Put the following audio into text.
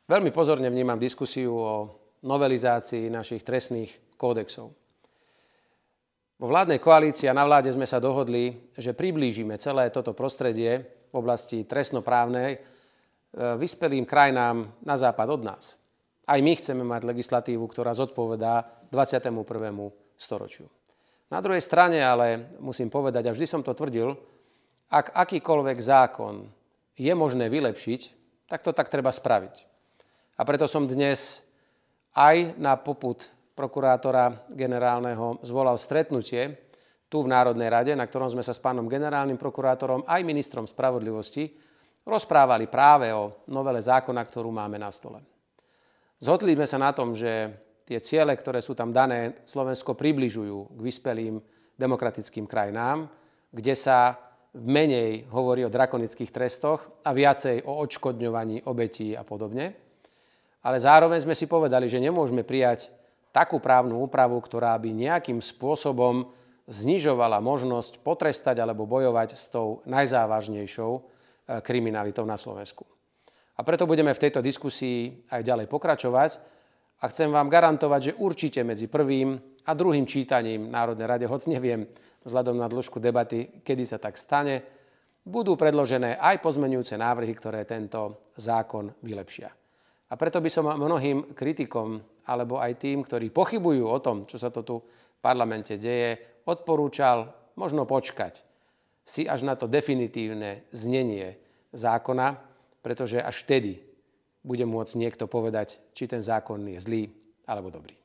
Veľmi pozorne vnímam diskusiu o novelizácii našich trestných kódexov. Vo vládnej koalícii a na vláde sme sa dohodli, že priblížime celé toto prostredie v oblasti trestnoprávnej vyspelým krajinám na západ od nás. Aj my chceme mať legislatívu, ktorá zodpovedá 21. storočiu. Na druhej strane ale musím povedať, a vždy som to tvrdil, ak akýkoľvek zákon je možné vylepšiť, tak to tak treba spraviť. A preto som dnes aj na popud prokurátora generálneho zvolal stretnutie tu v Národnej rade, na ktorom sme sa s pánom generálnym prokurátorom aj ministrom spravodlivosti rozprávali práve o novele zákona, ktorú máme na stole. Zhodli sme sa na tom, že tie ciele, ktoré sú tam dané, Slovensko približujú k vyspelým demokratickým krajinám, kde sa menej hovorí o drakonických trestoch a viacej o odškodňovaní obetí a podobne. Ale zároveň sme si povedali, že nemôžeme prijať takú právnu úpravu, ktorá by nejakým spôsobom znižovala možnosť potrestať alebo bojovať s tou najzávažnejšou kriminalitou na Slovensku. A preto budeme v tejto diskusii aj ďalej pokračovať a chcem vám garantovať, že určite medzi prvým a druhým čítaním Národnej rade, hoc neviem vzhľadom na dĺžku debaty, kedy sa tak stane, budú predložené aj pozmeňujúce návrhy, ktoré tento zákon vylepšia. A preto by som mnohým kritikom alebo aj tým, ktorí pochybujú o tom, čo sa to tu v parlamente deje, odporúčal možno počkať si až na to definitívne znenie zákona, pretože až vtedy bude môcť niekto povedať, či ten zákon je zlý alebo dobrý.